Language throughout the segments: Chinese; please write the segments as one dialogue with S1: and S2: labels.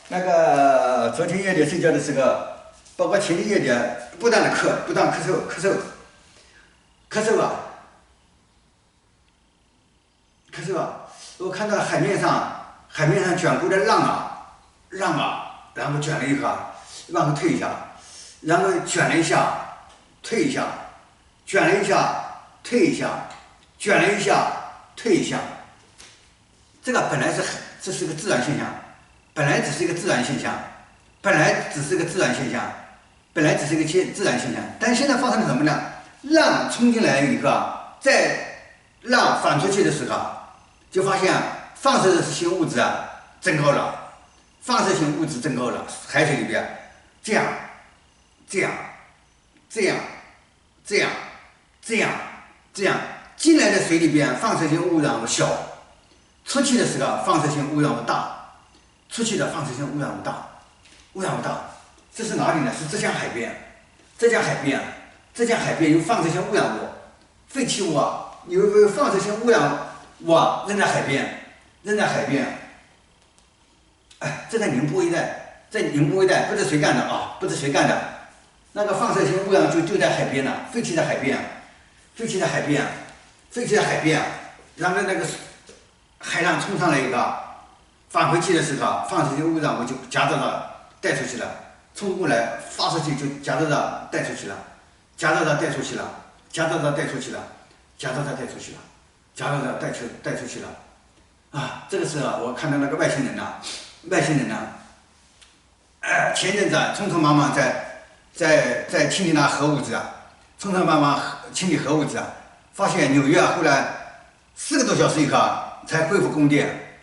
S1: 那个昨天夜里睡觉的时候，包括前天夜里，不断的不断咳嗽啊。我看到海面上卷过的浪啊，然后卷了一下，往后退一下，然后卷了一下，退一下，卷了一下，退一下，卷了一下，退一下。这个这是个自然现象，本来只是一个自然现象，但是现在发生了什么呢？浪冲进来以后啊，在浪反出去的时候，就发现放射性物质增高了，海水里边这样进来的水里边放射性污染物小，出去的时候放射性污染物大。这是哪里呢？是浙江海边有放射性污染物、废弃物有放射性污染物扔在海边。哎，这在宁波一带，不知谁干的，那个放射性污染就在海边了，废弃在海边，然后那个海浪冲上来一个，返回去的时候，放射性污染物就夹着了带出去了，冲过来发出去就夹着的带出去了，这个时候我看到那个外星人呐，前阵子匆匆忙忙在清理那核物质发现纽约后来4个多小时以后才恢复供电，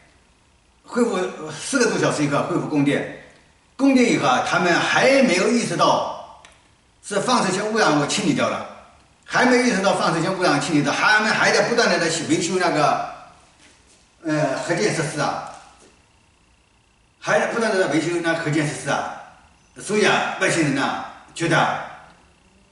S1: 供电以后他们还没有意识到是放射性污染物清理掉了，他们还在不断的维修那个核电设施所以外星人觉得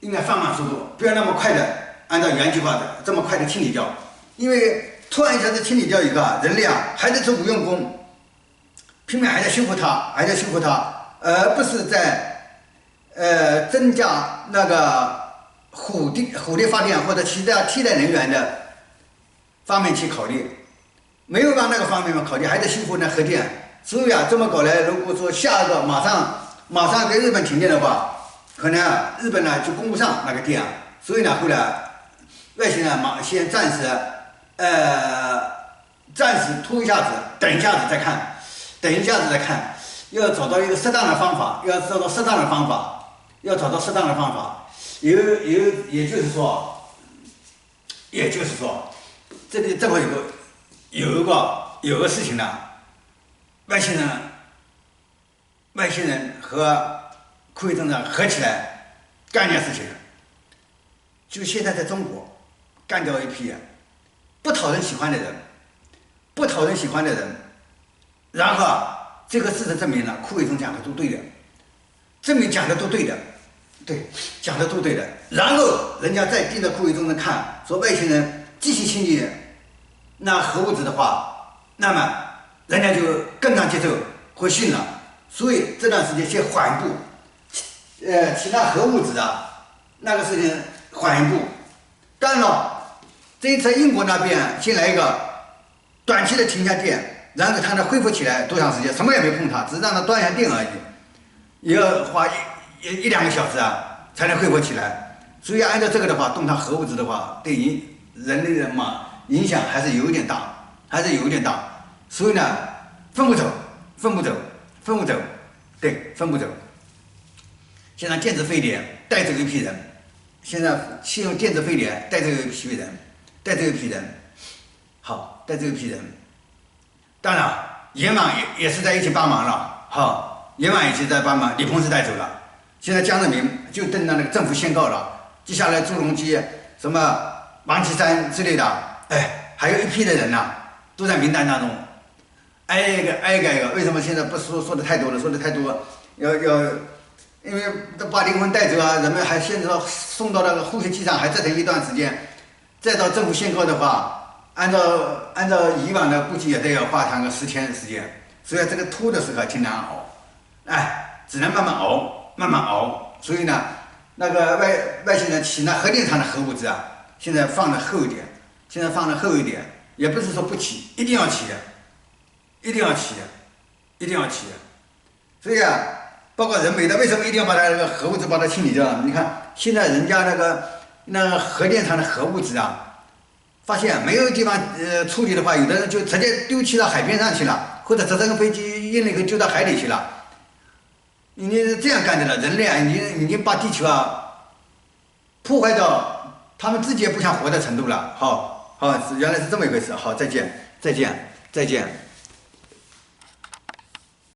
S1: 应该放慢速度，不要那么快的按照原计划的这么快的清理掉，因为突然一下子清理掉一个人类还在做无用功，拼命还在修复它，而不是在增加那个火力发电或者其他替代能源的方面去考虑，没有往那个方面考虑，还在修复那核电。所以这么搞来，如果说下一个马上给日本停电的话，可能日本就供不上那个电所以后来外星人先暂时拖一下子，等一下子再看，要找到一个适当的方法，也就是说，这里正好有个事情呢，外星人和科学政策合起来干一件事情，就现在在中国干掉一批不讨人喜欢的人，然后这个事实证明了科学中讲的都对的，然后人家再盯着科学中看，说外星人继续清理那核物质的话，那么人家就更加接受和信了，所以这段时间先缓一步，其他核物质那个事情缓一步。当然了，这一次英国那边先来一个短期的停下电，然后它能恢复起来多长时间？什么也没碰它，只是让它断一下电而已，也要花一两个小时才能恢复起来。所以按照这个的话，动它核物质的话，对人类的影响还是有一点大，所以呢，分不走。现在电子飞碟带走一批人，先用电子飞碟带走一批人，带走一批人。当然，阎王也是在一起帮忙了，阎王也是在帮忙，李鹏是带走了。现在江泽民就等到那个政府宣告了，接下来朱镕基、什么王岐山之类的，还有一批的人都在名单当中。挨一个，为什么现在不说的太多了？说的太多，因为把灵魂带走人们还现在送到那个呼吸机上，还折腾一段时间，再到政府宣告的话，按照以往的估计也得要花上个10天的时间，所以这个拖的时候挺难熬，哎，只能慢慢熬，慢慢熬。所以呢，那个外星人起那核电厂的核物质啊，现在放的厚一点，现在放的厚一点，也不是说不起，一定要起，一定要起，一定要起。所以啊，包括人为的，为什么一定要把它那个核物质把它清理掉？你看现在人家那个核电厂的核物质啊。发现没有地方处理的话，有的人就直接丢弃到海边上去了，或者直升飞机运了以后丢到海里去了。你这样干的了，人类啊，已经把地球啊破坏到他们自己也不想活的程度了。好，原来是这么一回事。好，再见，再见，再见。